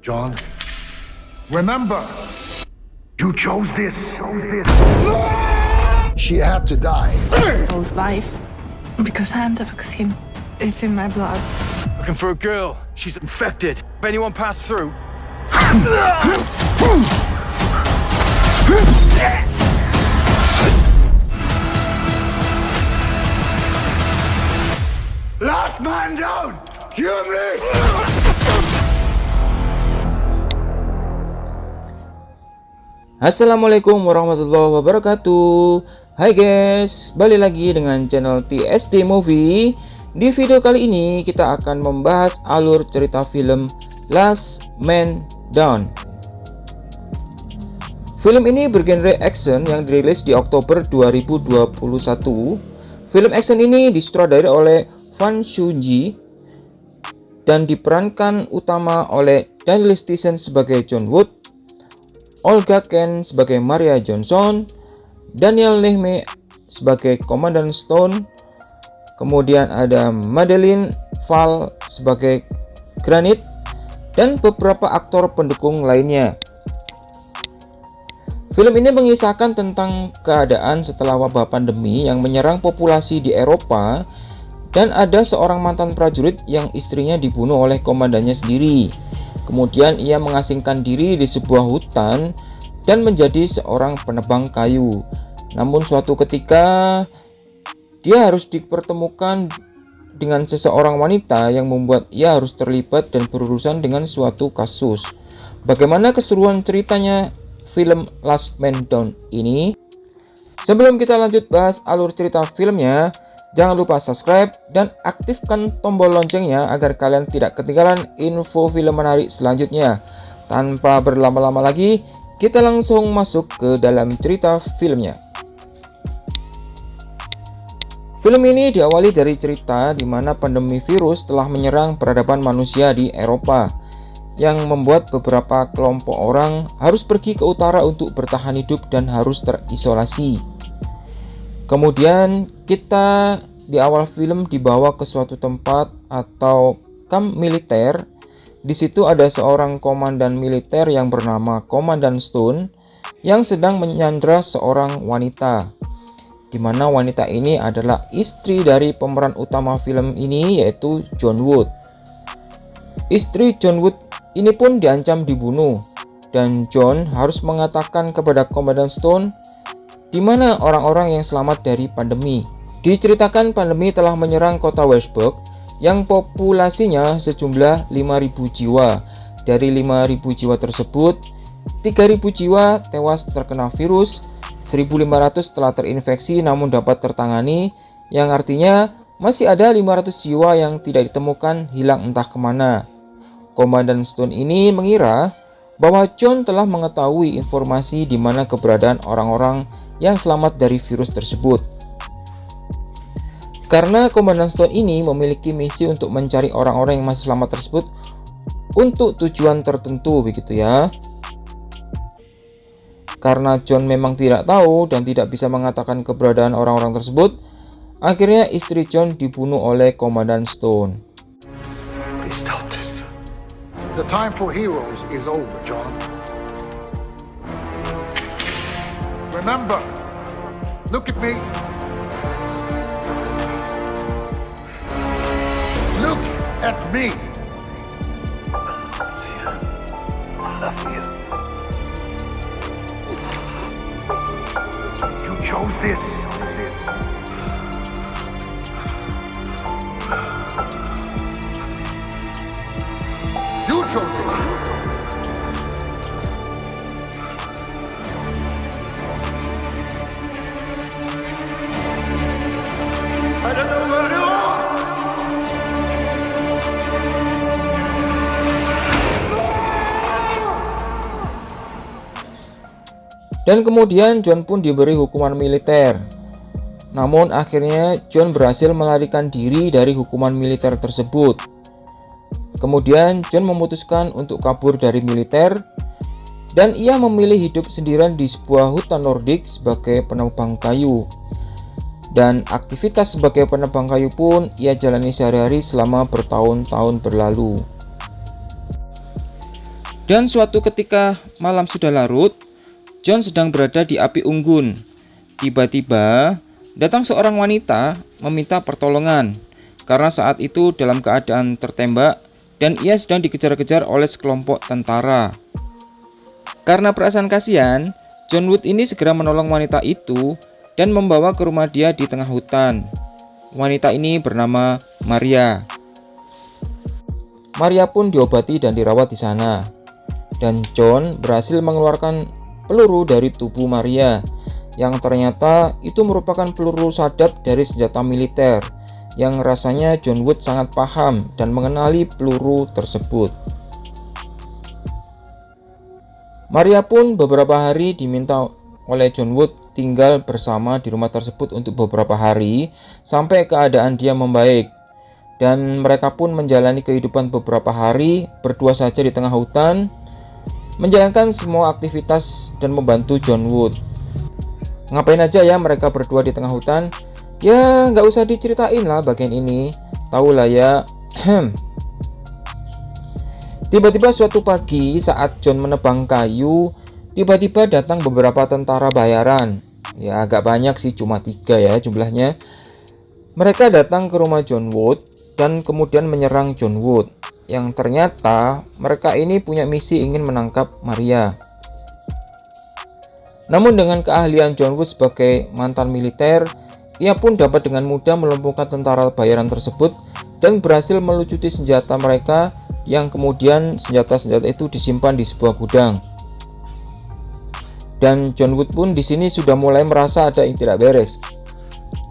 John, remember, you chose this. She had to die. Both life because I am the vaccine. It's in my blood. Looking for a girl. She's infected. If anyone passed through. Last man down! Hear me! Assalamualaikum warahmatullahi wabarakatuh. Hai guys, balik lagi dengan channel TSD Movie. Di video kali ini kita akan membahas alur cerita film Last Man Down. Film ini bergenre action yang dirilis di Oktober 2021. Film action ini disutradarai oleh Fan Shunji dan diperankan utama oleh Daniel Steensen sebagai John Wood, Olga Ken sebagai Maria Johnson, Daniel Nehme sebagai Komandan Stone, kemudian ada Madeline Val sebagai Granit, dan beberapa aktor pendukung lainnya. Film ini mengisahkan tentang keadaan setelah wabah pandemi yang menyerang populasi di Eropa, dan ada seorang mantan prajurit yang istrinya dibunuh oleh komandannya sendiri. Kemudian ia mengasingkan diri di sebuah hutan dan menjadi seorang penebang kayu. Namun suatu ketika dia harus dipertemukan dengan seseorang wanita yang membuat ia harus terlibat dan berurusan dengan suatu kasus. Bagaimana keseruan ceritanya film Last Man Down ini? Sebelum kita lanjut bahas alur cerita filmnya, jangan lupa subscribe dan aktifkan tombol loncengnya agar kalian tidak ketinggalan info film menarik selanjutnya. Tanpa berlama-lama lagi, kita langsung masuk ke dalam cerita filmnya. Film ini diawali dari cerita di mana pandemi virus telah menyerang peradaban manusia di Eropa, yang membuat beberapa kelompok orang harus pergi ke utara untuk bertahan hidup dan harus terisolasi. Kemudian kita di awal film dibawa ke suatu tempat atau kamp militer. Di situ ada seorang komandan militer yang bernama Komandan Stone yang sedang menyandra seorang wanita, di mana wanita ini adalah istri dari pemeran utama film ini, yaitu John Wood. Istri John Wood ini pun diancam dibunuh, dan John harus mengatakan kepada Komandan Stone di mana orang-orang yang selamat dari pandemi. Diceritakan pandemi telah menyerang kota Westburg yang populasinya sejumlah 5.000 jiwa. Dari 5.000 jiwa tersebut, 3.000 jiwa tewas terkena virus, 1.500 telah terinfeksi namun dapat tertangani, yang artinya masih ada 500 jiwa yang tidak ditemukan, hilang entah kemana. Komandan Stone ini mengira bahwa John telah mengetahui informasi di mana keberadaan orang-orang yang selamat dari virus tersebut. Karena Komandan Stone ini memiliki misi untuk mencari orang-orang yang masih selamat tersebut untuk tujuan tertentu, begitu ya. Karena John memang tidak tahu dan tidak bisa mengatakan keberadaan orang-orang tersebut, akhirnya istri John dibunuh oleh Komandan Stone. Please stop this. The time for heroes is over, John. Remember, look at me. Look at me. I love you. You chose this. You chose this. I don't know where you are. Dan kemudian John pun diberi hukuman militer. Namun akhirnya John berhasil melarikan diri dari hukuman militer tersebut. Kemudian John memutuskan untuk kabur dari militer, dan ia memilih hidup sendirian di sebuah hutan Nordik sebagai penebang kayu. Dan aktivitas sebagai penebang kayu pun ia jalani sehari-hari selama bertahun-tahun berlalu. Dan suatu ketika malam sudah larut, John sedang berada di api unggun. Tiba-tiba datang seorang wanita meminta pertolongan karena saat itu dalam keadaan tertembak dan ia sedang dikejar-kejar oleh sekelompok tentara. Karena perasaan kasihan, John Wood ini segera menolong wanita itu dan membawa ke rumah dia di tengah hutan. Wanita ini bernama Maria. Maria pun diobati dan dirawat di sana. Dan John berhasil mengeluarkan peluru dari tubuh Maria, yang ternyata itu merupakan peluru sadap dari senjata militer, yang rasanya John Wood sangat paham dan mengenali peluru tersebut. Maria pun beberapa hari diminta oleh John Wood tinggal bersama di rumah tersebut untuk beberapa hari sampai keadaan dia membaik. Dan mereka pun menjalani kehidupan beberapa hari berdua saja di tengah hutan, menjalankan semua aktivitas dan membantu John Wood. Ngapain aja ya mereka berdua di tengah hutan? Ya nggak usah diceritain lah bagian ini, tahu lah ya. Tiba-tiba suatu pagi saat John menebang kayu, tiba-tiba datang beberapa tentara bayaran. Ya agak banyak sih, cuma 3 ya jumlahnya. Mereka datang ke rumah John Wood dan kemudian menyerang John Wood, yang ternyata mereka ini punya misi ingin menangkap Maria. Namun dengan keahlian John Wood sebagai mantan militer, ia pun dapat dengan mudah melumpuhkan tentara bayaran tersebut dan berhasil melucuti senjata mereka, yang kemudian senjata-senjata itu disimpan di sebuah gudang. Dan John Wood pun di sini sudah mulai merasa ada yang tidak beres.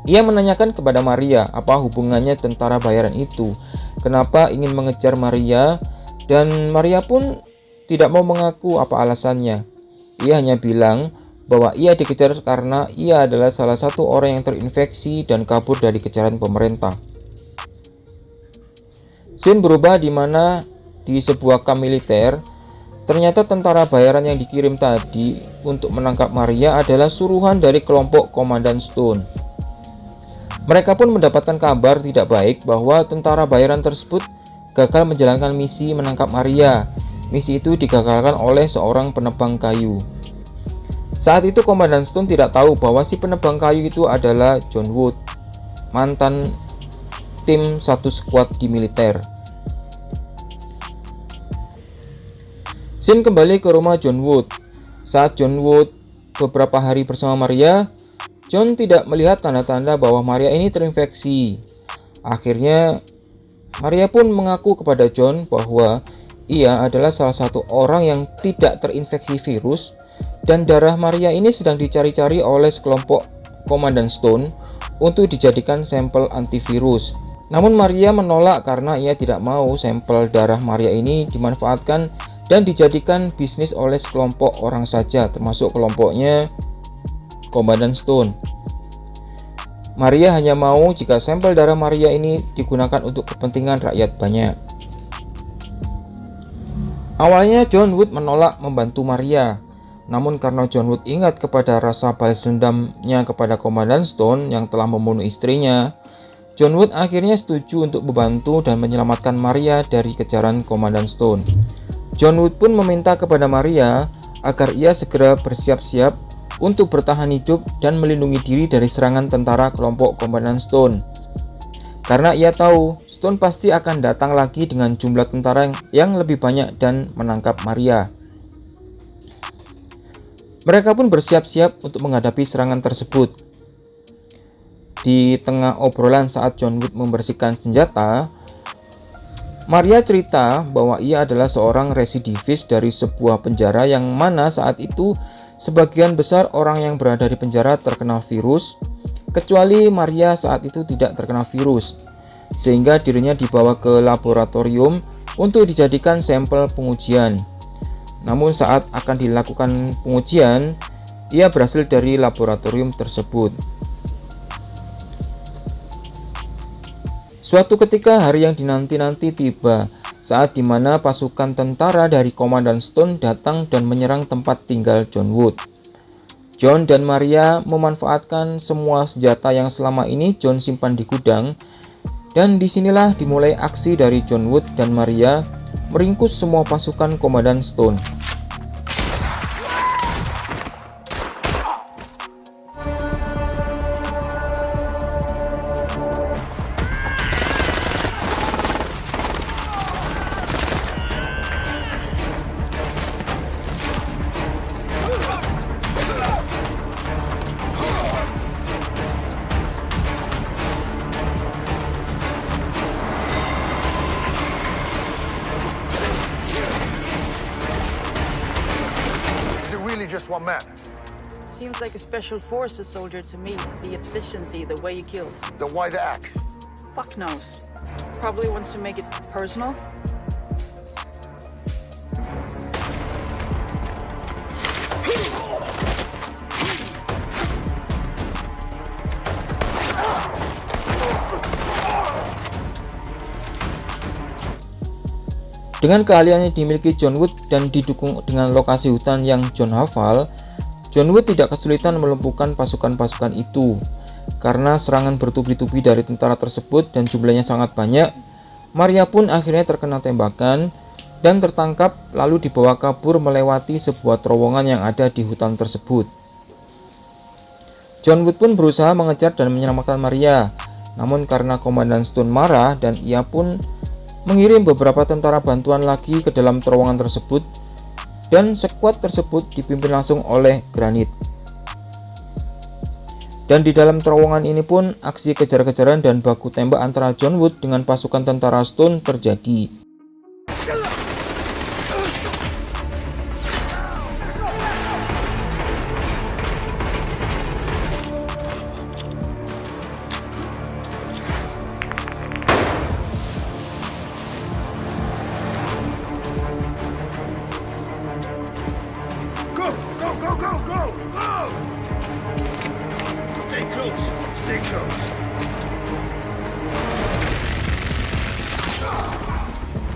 Ia menanyakan kepada Maria apa hubungannya tentara bayaran itu, kenapa ingin mengejar Maria, dan Maria pun tidak mau mengaku apa alasannya. Ia hanya bilang bahwa ia dikejar karena ia adalah salah satu orang yang terinfeksi dan kabur dari kejaran pemerintah. Scene berubah di mana di sebuah kamp militer, ternyata tentara bayaran yang dikirim tadi untuk menangkap Maria adalah suruhan dari kelompok Komandan Stone. Mereka pun mendapatkan kabar tidak baik bahwa tentara bayaran tersebut gagal menjalankan misi menangkap Maria. Misi itu digagalkan oleh seorang penebang kayu. Saat itu Komandan Stone tidak tahu bahwa si penebang kayu itu adalah John Wood, mantan tim satu skuad di militer. Scene kembali ke rumah John Wood. Saat John Wood beberapa hari bersama Maria, John tidak melihat tanda-tanda bahwa Maria ini terinfeksi. Akhirnya Maria pun mengaku kepada John bahwa ia adalah salah satu orang yang tidak terinfeksi virus, dan darah Maria ini sedang dicari-cari oleh sekelompok Komandan Stone untuk dijadikan sampel antivirus. Namun Maria menolak karena ia tidak mau sampel darah Maria ini dimanfaatkan dan dijadikan bisnis oleh sekelompok orang saja, termasuk kelompoknya Komandan Stone. Maria hanya mau jika sampel darah Maria ini digunakan untuk kepentingan rakyat banyak. Awalnya John Wood menolak membantu Maria, namun karena John Wood ingat kepada rasa balas dendamnya kepada Komandan Stone yang telah membunuh istrinya, John Wood akhirnya setuju untuk membantu dan menyelamatkan Maria dari kejaran Komandan Stone. John Wood pun meminta kepada Maria agar ia segera bersiap-siap untuk bertahan hidup dan melindungi diri dari serangan tentara kelompok Komandan Stone. Karena ia tahu Stone pasti akan datang lagi dengan jumlah tentara yang lebih banyak dan menangkap Maria. Mereka pun bersiap-siap untuk menghadapi serangan tersebut. Di tengah obrolan saat John Wood membersihkan senjata, Maria cerita bahwa ia adalah seorang residivis dari sebuah penjara yang mana saat itu sebagian besar orang yang berada di penjara terkena virus, kecuali Maria saat itu tidak terkena virus, sehingga dirinya dibawa ke laboratorium untuk dijadikan sampel pengujian. Namun saat akan dilakukan pengujian, ia berhasil dari laboratorium tersebut. Suatu ketika hari yang dinanti-nanti tiba, saat dimana pasukan tentara dari Komandan Stone datang dan menyerang tempat tinggal John Wood. John dan Maria memanfaatkan semua senjata yang selama ini John simpan di gudang Dan disinilah dimulai aksi dari John Wood dan Maria meringkus semua pasukan Komandan Stone. Just one man. Seems like a special forces soldier to me. The efficiency, the way he kills. Then why the axe? Fuck knows. Probably wants to make it personal. Dengan keahlian yang dimiliki John Wood dan didukung dengan lokasi hutan yang John hafal, John Wood tidak kesulitan melumpuhkan pasukan-pasukan itu. Karena serangan bertubi-tubi dari tentara tersebut dan jumlahnya sangat banyak, Maria pun akhirnya terkena tembakan dan tertangkap lalu dibawa kabur melewati sebuah terowongan yang ada di hutan tersebut. John Wood pun berusaha mengejar dan menyelamatkan Maria, namun karena Komandan Stone marah dan ia pun mengirim beberapa tentara bantuan lagi ke dalam terowongan tersebut, dan skuad tersebut dipimpin langsung oleh Granit. Dan di dalam terowongan ini pun aksi kejar-kejaran dan baku tembak antara John Wood dengan pasukan tentara Stone terjadi.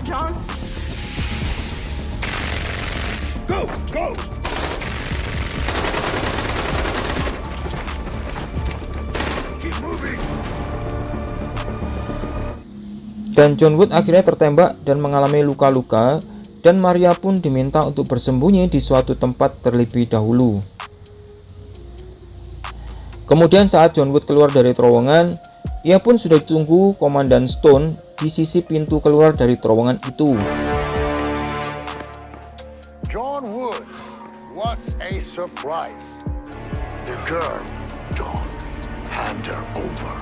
John? Go! Keep moving! Dan John Wood akhirnya tertembak dan mengalami luka-luka, dan Maria pun diminta untuk bersembunyi di suatu tempat terlebih dahulu. Kemudian saat John Wood keluar dari terowongan, ia pun sudah ditunggu Komandan Stone di sisi pintu keluar dari terowongan itu. John Wood, what a surprise. The girl, John, hand her over.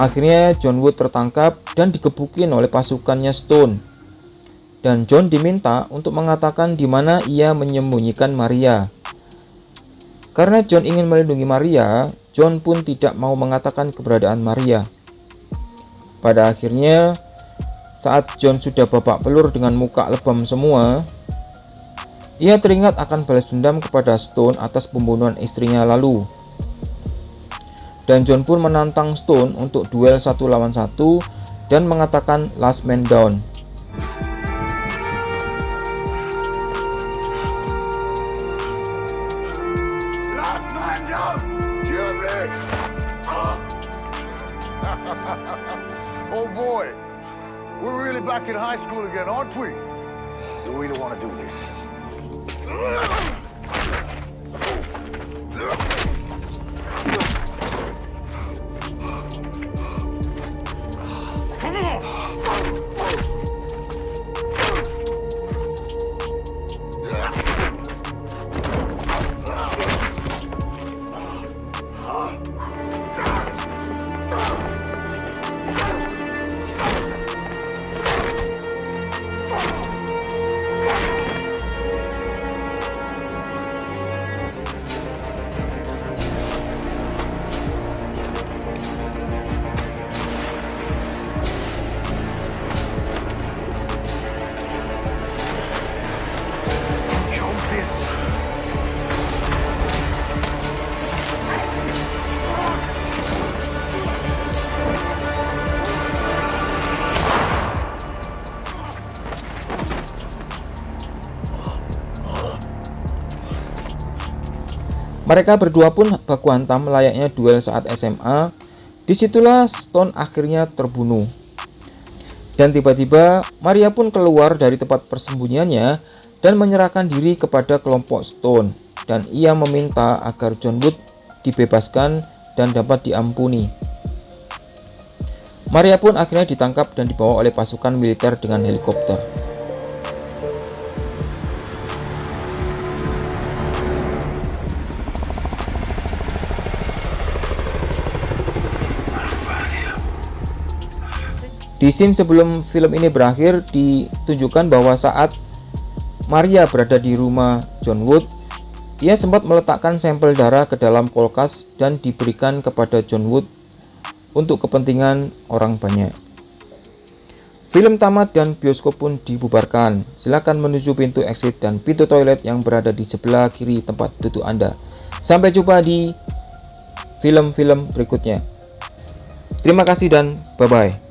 Akhirnya John Wood tertangkap dan digebukin oleh pasukannya Stone. Dan John diminta untuk mengatakan di mana ia menyembunyikan Maria. Karena John ingin melindungi Maria, John pun tidak mau mengatakan keberadaan Maria. Pada akhirnya, saat John sudah babak belur dengan muka lebam semua, ia teringat akan balas dendam kepada Stone atas pembunuhan istrinya lalu. Dan John pun menantang Stone untuk duel 1 lawan 1 dan mengatakan last man down. Last man down! Kill me! Oh boy, we're really back in high school again, aren't we? You really want to do this? Mereka berdua pun baku hantam layaknya duel saat SMA. Disitulah Stone akhirnya terbunuh. Dan tiba-tiba Maria pun keluar dari tempat persembunyiannya dan menyerahkan diri kepada kelompok Stone, dan ia meminta agar John Wood dibebaskan dan dapat diampuni. Maria pun akhirnya ditangkap dan dibawa oleh pasukan militer dengan helikopter. Di scene sebelum film ini berakhir ditunjukkan bahwa saat Maria berada di rumah John Wood, ia sempat meletakkan sampel darah ke dalam kulkas dan diberikan kepada John Wood untuk kepentingan orang banyak. Film tamat dan bioskop pun dibubarkan. Silakan menuju pintu exit dan pintu toilet yang berada di sebelah kiri tempat duduk Anda. Sampai jumpa di film-film berikutnya. Terima kasih dan bye-bye.